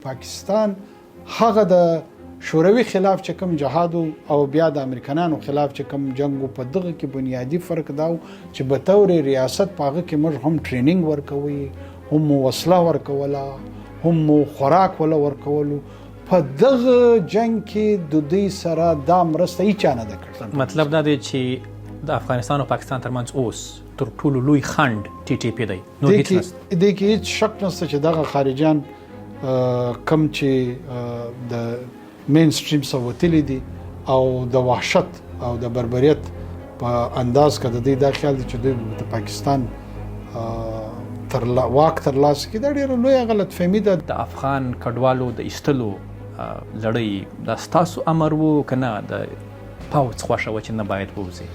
پاکستان هغه د شوروي خلاف چې کوم جهاد او بیا د امریکایانو خلاف چې کوم جنگ په دغه کې بنیادی فرق دا چې به تور ریاست پاغه کې موږ هم ټریننګ ورکوي هم وسله ورکولا هم خوراک ولا ورکولو په دغه جنگ کې د دې سره دا مرسته هیڅ نه ده کړې. مطلب دا دی چې د افغانستان او پاکستان ترمنځ اوس تر ټولو لوی خنډ ټي ټي پی دی. نو هیڅ شک نشته چې دغه خارجيان کم چې د مین سټریم سوتلی دي او د وحشت او د بربریت په انداز کې د دې د خیال چې د پاکستان واک تر لاس کې دا ډیره لوی غلط فهمي ده. د افغان کډوالو د ایستلو لړۍ د ستاسو امر وو کنه د پاوڅ خوښه و چې نه باید ووځي؟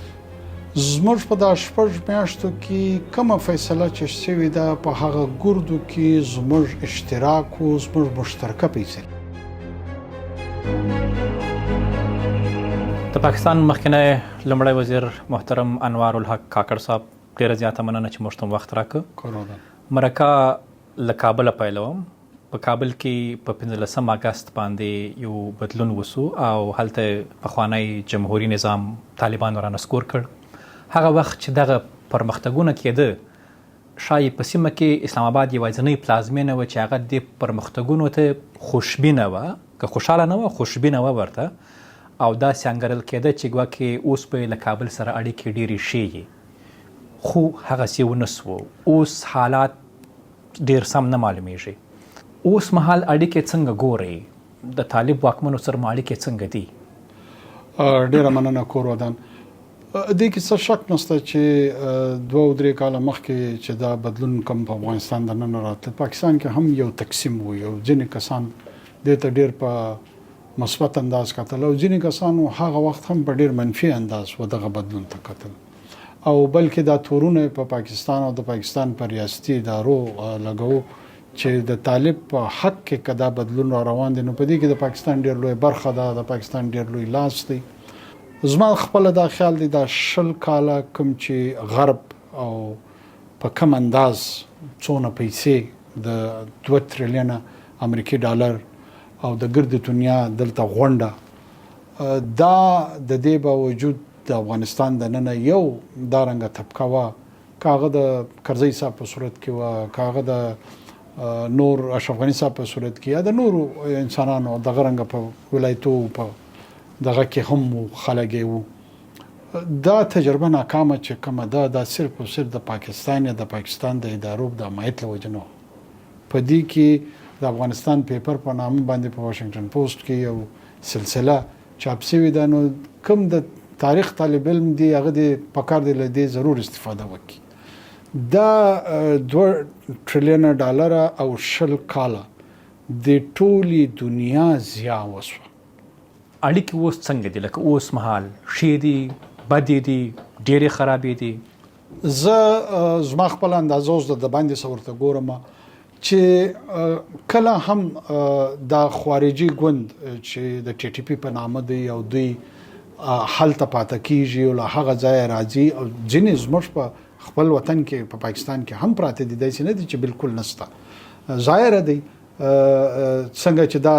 زموږ په د شپږ میاشتو کې کومه فیصله چې شوې ده په هغه ګردو کې زموږ اشتراک او زموږ مشترکه پیسې. د پاکستان مخکنی لومړی وزیر محترم انوارالحق کاکړ صاحب ډیره زیاته مننه چې موږ ته وخت راکړ. مرکه له کابل پیلوم. په کابل کې په 15 اگست باندې یو بدلون وسو او هلته پخوانی جمهوریت نظام طالبانو را نسکور کړ. هغه وخت چې دغه پرمختګونه کېده شاید په سیمه کې اسلام آباد یوازینی پلازمینه و چې هغه د پرمختګونو ته خوشبینه و، که خوشاله نه و خوشبینه و ورته، او دا څنګهرل کېده چې ګواکې اوس په له کابل سره اړیکې ډېرې شي، خو هغه سی ونسو. اوس حالات ډېر سم نه معلومیږي. اوس مهال اړیکې څنګه ګوري؟ د طالب واکمنو سره اړیکې څنګه دي؟ ډېره مننه کور ودان. دې کې څه شک نشته چې 2-3 کاله مخکې چې دا بدلون کوم په افغانستان د نن راته پاکستان کې هم یو تقسیم و، یو ځینې کسان د ته ډېر په مثبت انداز کتل او ځینې کسان هغه وخت هم په ډېر منفي انداز و دغه بدلون ته کتل، او بلکې دا تورونه په پاکستان او د پاکستان پر ریاستي ادارو لګو چې د طالب په حق کې کدا بدلون را روان دي. نو په دې کې د پاکستان ډېر لوی برخه ده، د پاکستان ډېر لوی لاس دی. زما خپل دا خیال دی دا 20 کاله کوم چې غرب او په کم انداز څونه پیسې د 2 تریلیون امریکایي ډالر او د ګرد دنیا دلته غونډه دا د دې باوجود د افغانستان د نن یو دارنګه طبقه وا، کاغه د کرزی صاحب په صورت کې وا، کاغه د نور اشرف غنی صاحب په صورت کې یا د نور انسانانو د غرنګ په ولایتو په دغه کې هم خلګي وو. دا تجربه ناکامه چې کومه دا صرف او صرف د پاکستان یا د پاکستان د ادارو د حمایت له وجې نه. په دې کې د افغانستان پیپر په نامه باندې په واشنگټن پوسټ کې یو سلسله چاپ شوې ده. نو کوم د تاریخ طالب علم دی هغه د پکار دی له دې ضرور استفاده وکړي. دا 2 تریلیون ډالر او 20 کاله د ټولي دنیا زیا وسو. اړیکې اوس څنګه دي؟ لکه اوس مهال ښې دي، بدې دي، ډېرې خرابې دي؟ زما خپل اندازه اوس د باندې څه ګورم چې کله هم دا خارجي ګوند چې د ټي ټي پی په نامه دی او دوی هلته پاته کېږي او له هغه ځایه راځي، او ځینې زموږ په خپل وطن کې په پاکستان کې هم پراته دي، داسې نه دي چې بالکل نشته، ظاهره دی. څنګه چې دا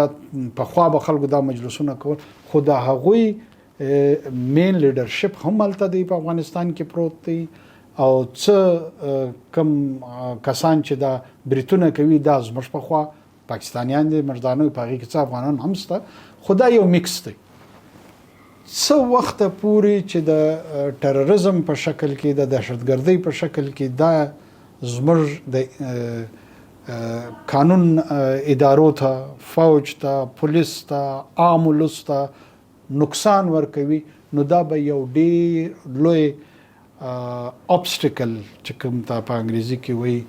په خوا به خلکو دا مجلسونه کول، خو د هغوی مین لیډرشپ هم هلته دی په افغانستان کې پروت دی، او څه کم کسان چې دا بریتونه کوي دا زموږ په خوا پاکستانیان دي، مردانه په هغې کې څه افغانان هم شته، خو دا یو میکس دی. څه وخت پورې چې د ټرریزم په شکل کې د دهشتګردۍ په شکل کې دا زموږ د قانون ادارو ته، فوج ته، پولیس ته، عام ولس ته نقصان ورکوي، نو دا به یو ډېر لوی obstacle چې کوم ته په انګریزي کې وایي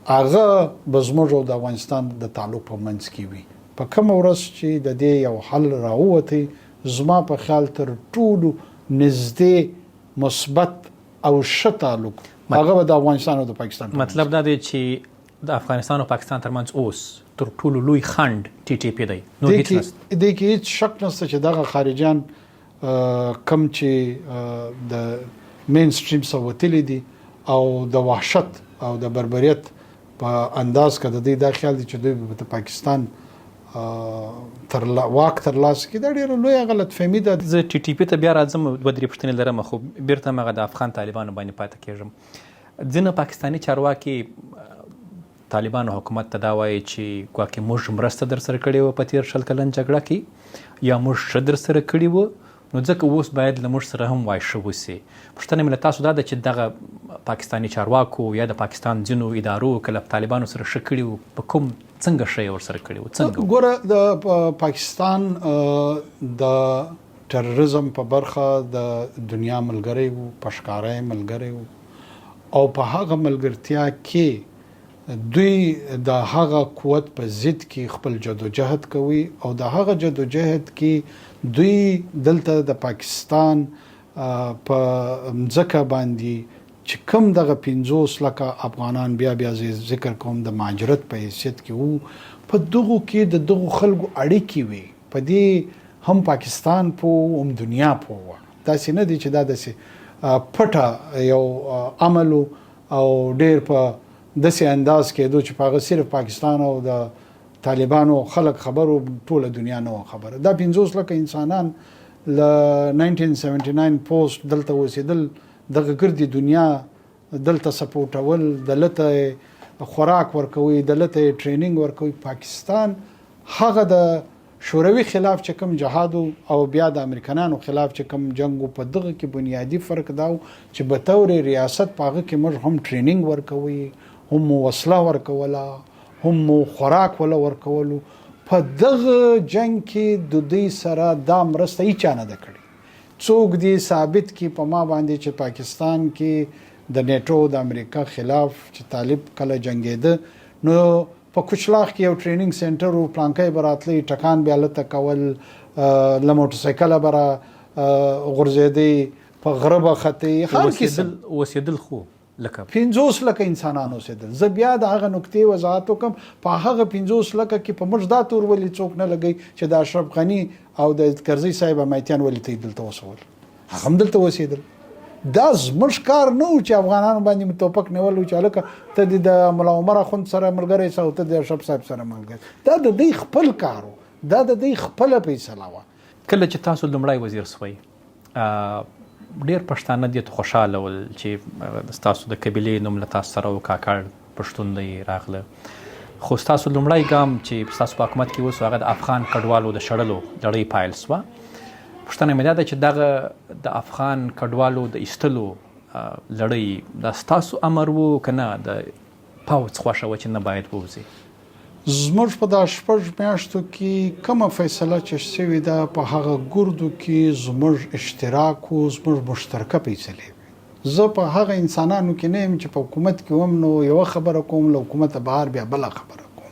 هغه به زموږ او د افغانستان د تعلق په منځ کې وي. په کومه ورځ چې د دې یو حل راووتی، زما په خیال تر ټولو نږدې مثبت او ښه تعلق هغه به د افغانستان او د پاکستان. مطلب دا دی چې د افغانستان او پاکستان ترمنځ اوس تر ټولو لوی خنډ ټي ټي پی دی. نو دې کې هیڅ شک نشته چې دغه خارجيان کم چې د مین سټریم سوتلی دي او د وحشت او د بربریت په انداز کې د دې د خیال دي چې د پاکستان واک ترلاسه کړي دا ډېره لویه غلطفهمي ده. زه ټي ټي پي ته بیا راځم، دوه درې پوښتنې لرم، خو بیرته همغه د افغان طالبانو باندې پاتې کېږم. ځینې پاکستاني چارواکي طالبانو حکومت ته دا وایي چې ګواکې موږ مرسته در سره کړې وه په تېر 20 کلن جګړه کې، یا موږ ښه در سره کړي وه، نو ځکه اوس باید له موږ سره هم وای ښه وسي. پوښتنه مې له تاسو دا ده چې دغه پاکستاني چارواکو یا د پاکستان ځینو ادارو که له طالبانو سره ښه کړي وو، په کوم څنګه ښه یې ورسره کړي وو؟ څنګه؟ ګوره د پاکستان د ټرریزم په برخه د دنیا ملګری وو، په ښکاره یې ملګری وو، او په هغه ملګرتیا کې دوی د هغه قوت په ضد کې خپل جدوجهد کوي، او د هغه جدوجهد کې دوی دلته د پاکستان په مځکه باندې چې کوم دغه 50 لکه افغانان بیا ذکر کوم د مهاجرت په حیثیت کې وو، په دغو کې د دغو خلکو اړیکې وي، په دې هم پاکستان په هم دنیا په وه. داسې نه دی چې دا داسې پټه یو عمل او ډېر په داسې انداز کېدو چې په هغه صرف پاکستان او د طالبانو خلک خبرو، ټوله دنیا نه خبره. دا 50 لکه انسانان له 1979 پوسټ دلته اوسېدل، دغه ګردي دنیا دلته سپورټول، دلته خوراک ورکوي، دلته ټریننګ ورکوي. پاکستان هغه د شوروي خلاف چې کوم جهاد او بیا د امریکایانو خلاف چې کوم جنگ په دغه کې بنیادی فرق دا چې به تور ریاست پاغه کې موږ هم ټریننګ ورکوي، هم وسله ورکوله، هم خوراک ولا ورکولو. په دغه جنگ کې د دوی سره دا مرسته هیچا نه ده کړې. څوک دی ثابت کی په ما باندې چې پاکستان کې د نیټو د امریکا خلاف چې طالب کله جنگیده، نو په کوچلاخ کې یو ټریننګ سنټر او پلانکای براتلی ټکان بیا لته کول، ل موټرسایکل برا غرزیدي په غربه خطې هر کې وسیدل خو لکه 50 لکه انسانان اوسېدل. زه بیا د هغه نقطې وضاحت وکم. په هغه 50 لکه کې په موږ دا تور ولې څوک نه لګي چې د اشرف غنی او د کرزي صاحب مایتیان ولې ته دلته وسول، هغه هم دلته اوسېدل. دا زموږ کار نه و چې افغانانو باندې توپک نیول چې لکه ته د مولا عمر اخوند سره ملګری سو، ته د اشرف صاحب سره ملګری. دا د دې خپل کار و، دا د دې خپل فیصله و. کله چې تاسو لومړی وزیر سوی، ډېر پښتانه دې ته خوشاله ول چې ستاسو د قبیلې نوم له تاسو سره و، کاکړ پښتون دی راغله. خو ستاسو لومړی ګام چې ستاسو په حکومت کې اوس هغه د افغان کډوالو د شړلو لړۍ پیل سوه. پوښتنه مې دا ده چې دغه د افغان کډوالو د ایستلو لړۍ دا ستاسو امر و که نه د پوځ خوښه وه چې نه باید ووځي؟ زموږ په دا 6 میاشتو کې کومه فیصله چې شوې ده په هغه ګردو کې زموږ اشتراک او زموږ مشترکه فیصلې وي. زه په هغه انسانانو کې نه یم چې په حکومت کې وم نو یو خبره کوم، له حکومت بهر بیا بل خبره کوم.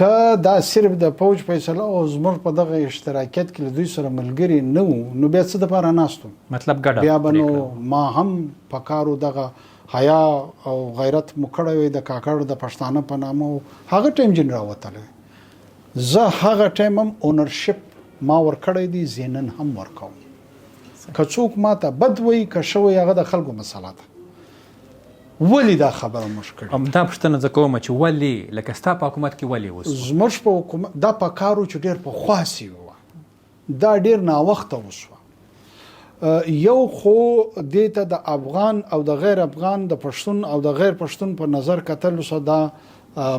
که دا صرف د پوج فیصله او زموږ په دغه اشتراکیت کې له دوی سره ملګری نه وو، نو بیا څه دپاره ناستو؟ مطلب ګډه بیا به نو ما هم په کارو دغه حیا او غیرت مکړه وي د کاکړ د پښتانه په نامه. هغه ټیم جن راوتله، زه هغه ټیم هم اونرشپ ما ورکړی دی، زینن هم ورکوم. که څوک ما ته بد وي که شوی هغه د خلکو مسله ده. ولې دا خبره مشکل دا پښتنه زه کوم چې ولې لکه ستا په حکومت کې ولې وسو؟ زموږ په حکومت دا په کارو چې ډېر په خاصي و، دا ډېر ناوخته وسوه. یو خو دیته د افغان او د غیر افغان، د پښتون او د غیر پښتون په نظر کتل سو دا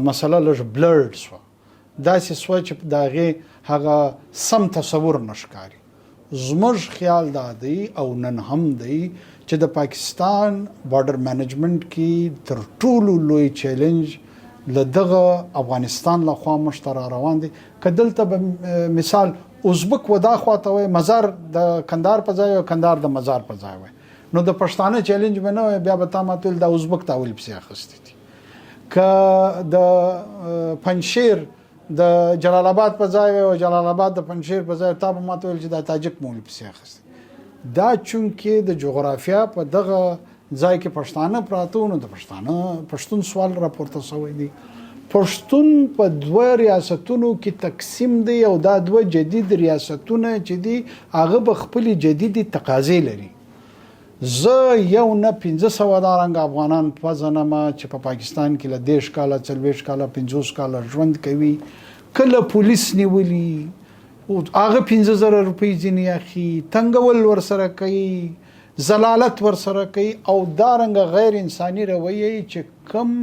مسله لږ بلرډ سو. داسې سو چې د هغې هغه سم تصور نشکاري. زموږ خیال دا دی او نن هم دی چې د پاکستان بارډر مینجمنت کې تر ټولو لوی چیلنج له دغه افغانستان له خوا مشترا روان دي. که دلته به مثال ازبک ودا خواته وي مزار د کندهار په ځای او کندهار د مزار په ځای وي، نو د پښتانه چیلنج به نه وي، بیا به تا ماتول د ازبک تاول پسې اخیستې دي. که د پنجشیر د جلال آباد په ځای او جلال آباد د پنجشیر په ځای تا به ماتول چې د تاجک مول پسې اخیستې. دا چونکې د جغرافیا په دغه ځای کې پښتانه پراته نو د پښتون سوال راپورته شوی دی. پښتون په 2 ریاستونو کې تقسیم دی او دا 2 جدید ریاستونه چې دي هغه به خپل جدید تقاضې لري. زه یو نه 1500 دارنګ افغانان پزنم چې په پاکستان کې له 10 کاله 40 کاله 50 کاله ژوند کوي. کله پولیس نیولي هغه 15,000 روپۍ ځینې اخی تنګول ورسره کوي زلالت ورسره کوي او دارنګه غیر انساني رویه چې کم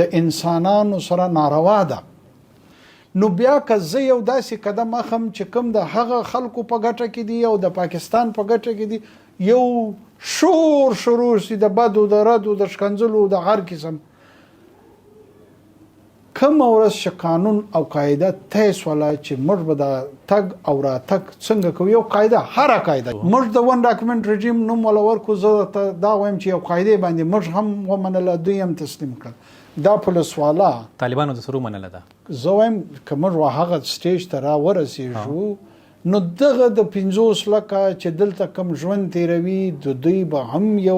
د انسانانو سره ناروا ده نو بیا که زه یو داسې قدم اخم چې کم د هغه خلکو په ګټه کې دي او د پاکستان په ګټه کې دي یو شور شروع شي د بدو د ردو د شکنځلو د هر قسم کم ورځ چې قانون او قاعده طی شوله چې موږ به د تګ او راتګ څنګه کوو یو قاعده هره قاعده موږ د ون ډاکومنټ رژیم نوم ولا ورکو زه دا وایم چې یو قاعده باندې موږ هم ومنله دوی هم تسلیم کړل دا پولیس والا طالبانو د سرو منله ده زه وایم که موږ هغه سټیج ته راورسېږو نو دغه د 50 لکه چې دلته کم ژوند تیروي د دوی به هم یو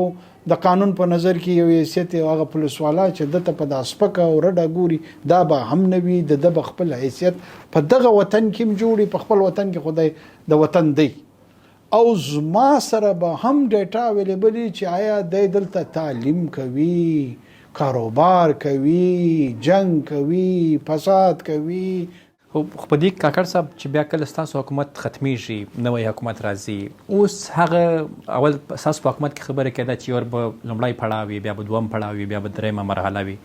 د قانون په نظر کې یو حیثیت هغه پولیس والا چې دته په د اسپکه او رډه ګوري دا به هم نوي د خپل حیثیت په دغه وطن کې جوړي په خپل وطن کې خدای د وطن دی او زما سره به هم ډیټا اویلیبل چې آیا د دلته تعلیم کوي کاروبار کوي جنگ کوي فساد کوي خو په دې کاکړ صاحب چې بیا کله ستاسو حکومت ختمیږي نوی حکومت راځي اوس هغه اول ستاسو په حکومت کې خبره کېده چې ور به لومړی پړاو وي بیا به دوم پړاو وي بیا به درېیمه مرحله وي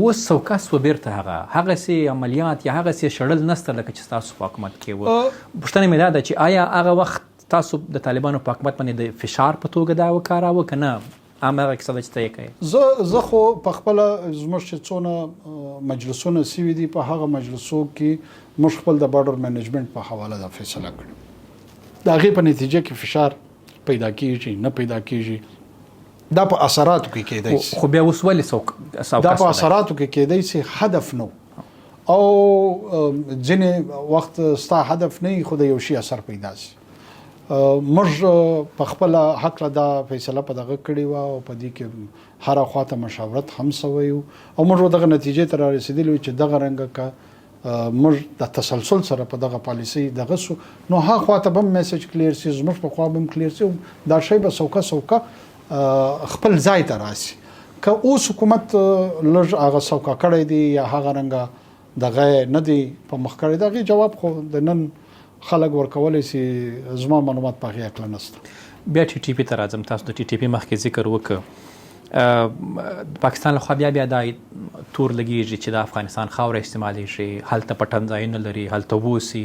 اوس څوکه سوه بیرته هغسې عملیات یا هغسې شړل نسته لکه چې ستاسو په حکومت کې وه پوښتنه مې دا ده چې آیا هغه وخت تاسو د طالبانو په حکومت باندې د فشار په توګه دا وکاراوه که نه همغه کیسه ده چې ته یې کوې زه خو په خپله زموږ چې څونه مجلسونه سوي دي په هغه مجلسو کې موږ خپل د بارډر مینجمنټ په حواله دا فیصله کړې د هغې په نتیجه کې فشار پیدا کېږي نه پیدا کېږي دا په اثراتو کې کېدی شي خو بیا اوس ولې دا په اثراتو کې کېدی شي هدف نو او ځینې وخت ستا هدف نه خو د یو شي اثر پیدا شي موږ په خپل حق له دا فیصله په دغه کړې وه او په دې کې هره خواته مشاورت هم سوی او موږ دغه نتیجې ته رارسېدلي وو چې دغه رنګه که موږ د تسلسل سره په دغه پالیسۍ دغه سو نو هغه خواته به هم میسج کلیر سي زموږ په خوا به هم کلیر سي دا شی به څوکه خپل ځای ته راسي که اوس حکومت لږ هغه څوکه کړی دی یا هغه رنګه دغه نه دی په مخ کړی د هغې جواب خو د نن خلک ورکولی شي زما معلومات په هغې هکله نشته بیا ټي ټي پي ته راځم تاسو د ټي ټي پي مخکې ذکر وکړه پاکستان لخوا بیا دا تور لګېږي چې د افغانستان خاوره استعمالیږي هلته پټن ځایونه لري هلته اوسي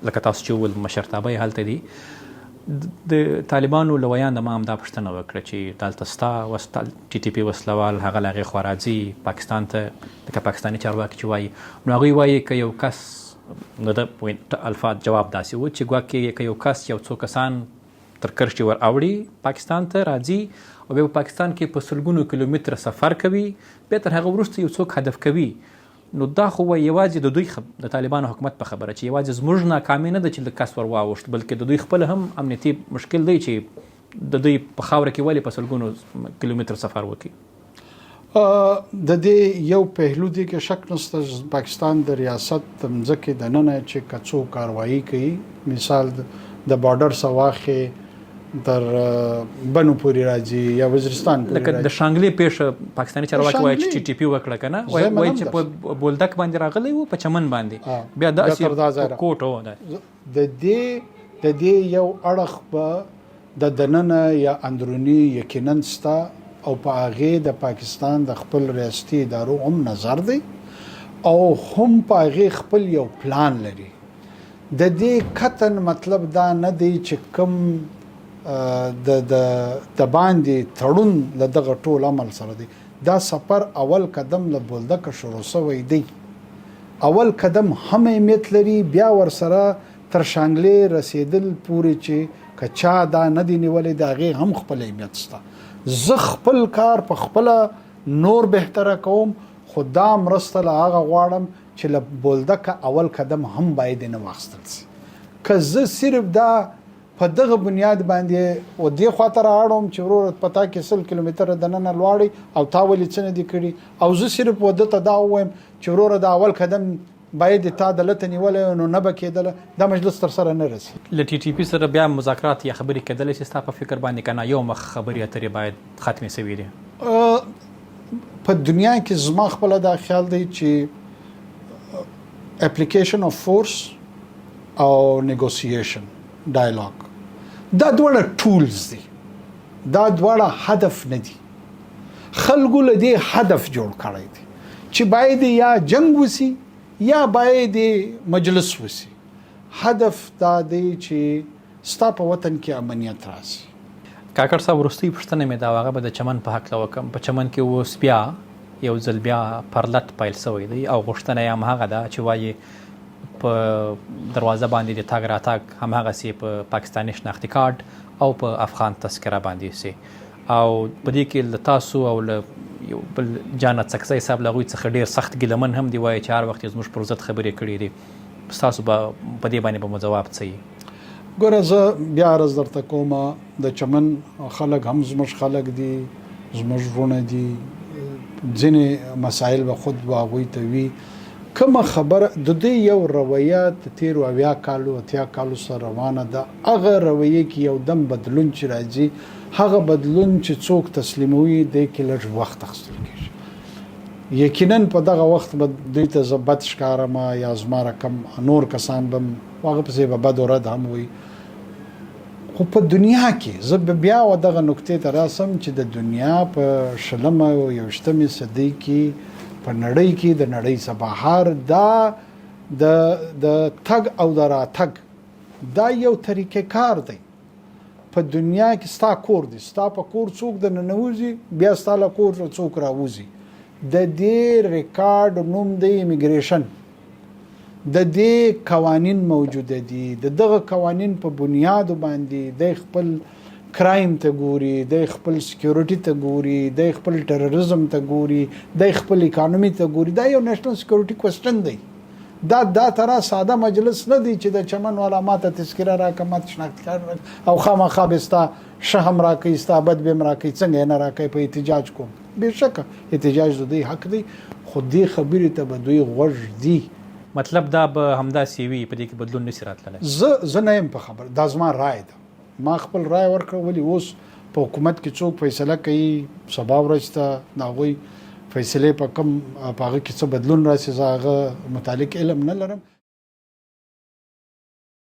لکه تاسو چې وویل مشرتابه یې هلته دي د طالبانو لویان د ما هم دا پوښتنه وکړه چې دلته ستا ټي ټي پي وسلوال هغه له هغې خوا راځي پاکستان ته لکه پاکستاني چارواکي چې وایي نو هغوی وایي که یو کس نو د الفاظ جواب داسې و چې ګواکې که یو کس یو څو کسان تر کرښې ور اوړي پاکستان ته راځي او بیا په پاکستان کې په سلګونو کیلومتره سفر کوي بیا تر هغه وروسته یو څوک هدف کوي نو دا خو یوازې د دوی د طالبانو حکومت په خبره چې یوازې زموږ ناکامي نه ده چې د کس ور واوښت بلکې د دوی خپل هم امنیتي مشکل دی چې د دوی په خاوره کې ولې په سلګونو کیلومتر سفر وکړي د دې یو پهلو دی کې شک نشته پاکستان د ریاست د مځکې دننه چې که څوک کاروایي کوي مثال د بارډر سواخې تر بنو پورې راځي یا وزیرستان پورې لکه د شانګلې پیښه پاکستاني چارواکي وایي چې ټي ټي پي وکړه که نه وایي چې په بولدک باندې راغلی و په چمن باندې بیا داسې کوټ و د دې یو اړخ به د دننه یا اندروني یقینا ستا او په هغې د پاکستان د خپل ریاستي ادارو هم نظر دی او هم په هغې خپل یو پلان لري د دې کتن مطلب دا نه دی چې کوم د باندې تړون له دغه ټول عمل سره دی دا سفر اول قدم له بولدکه شروع شوی دی اول قدم هم اهمیت لري بیا ورسره تر شانګلې رسیدل پورې چې که چا دا نه دی نیولی د هغې هم خپل اهمیت شته زه خپل کار په خپله نور بهتره کوم خو دا مرسته له هغه غواړم چې له بولدکه اول قدم هم باید نه واخیستل شي که زه صرف دا په دغه بنیاد باندې و دې خواته رااړم چې وروره په تا کې 100 کیلومتره دننه لواړی او تا ولې څه نه دي کړي او زه صرف و ده ته دا ووایم چې وروره دا اول قدم باید تا دلته نیولی نو نه به کېدله دا مجلس تر سره نه رسي له ټي ټي پي سره بیا مذاکرات یا خبرې کېدلی شي ستا په فکر باندې که نه یو مخ خبرې اترې باید ختمې شوي دي په دنیا کې زما خپله دا خیال دی چې اپلیکیشن اف فورس او نیګوسییشن ډایلاګ دا دواړه ټولز دي، دا دواړه هدف نه دي. خلکو له دې هدف جوړ کړی دی چې باید یا جنگ وسی یا باید مجلس وسی. هدف دا دی چې ستا په وطن کې امنیت راشي. کاکړ صاحب وروستۍ پوښتنه مې دا هغه به د چمن په هکله وکړم. په چمن کې اوس بیا یو ځل بیا پرلت پیل شوی دی او غوښتنه یې همهغه ده چې وایي په دروازه باندې د تګ راتګ همهغسې په پاکستاني شناختي کارت او په افغان تذکره باندې سي. او په دې کې له تاسو او له یو بل جانت سکزی صاحب له هغوی څخه ډېر سخت ګیلمن هم دی، وایي چې هر وخت یې زموږ پر ضد خبرې کړي دي. ستاسو به په دې باندې به مو جواب څه وي؟ ګوره زه بیا عرض درته کوم د چمن خلک هم زموږ خلک دي، زموږ وروڼه دي، ځینې مسایل به خود به هغوی ته وي. کومه خبره د دې یو رویه د تیرو 80 کالو 80 کالو سره روانه ده. هغه رویه کې یو دم بدلون چې راځي، هغه بدلون چې څوک تسلیموي دی کې لږ وخت اخیستل کېږي. یقینا په دغه وخت به دوی ته زه بد ښکارم یا زما رقم نور کسان به هغه پسې به بد و رد هم وي. خو په دنیا کې زه بیا و دغه نکتې ته راسم چې د دنیا په 20 او 21 صدۍ کې په نړۍ کې د نړۍ سبهار دا د تګ او د راتګ دا یو طریقې کار دی. په دنیا کې ستا کور دی، ستا په کور څوک د ننوځي، بیا ستا له کور څوک راوځي. د دې ریکارډ نوم دی امیګریشن. د دې قوانین موجوده دي. د دغه قوانین په بنیاد باندې د خپل کرایم ته ګوري، د خپل سکیورټي ته ګوري، د خپل ټرریزم ته ګوري، د خپل اکانومي ته ګوري. دا یو نېشنل سکیورټي کوېسچن دی. دا ترا ساده مجلس نه دی چې د چمن والا ماته تذکره راکړه، ماته شناخت کارت او خامخا به ستا شهم راکړي، ستا بد به م راکړي، څنګه یې نه راکړي، په احتجاج کوم. بېشکه احتجاج د دوی حق دی، خو دې خبرې ته به دوی غوږ دي. مطلب دا به همداسې وي، په دې کې بدلون نشي راتللی. زه نه یم په خبر، دا زما رای ده. ما خپل رای ورکړ. ولې اوس په حکومت کې څوک فیصله کوي، سبا ورځ ته د هغوی فیصلې په کوم په هغه کې څه بدلون راشي، زه هغه متعلق علم نه لرم.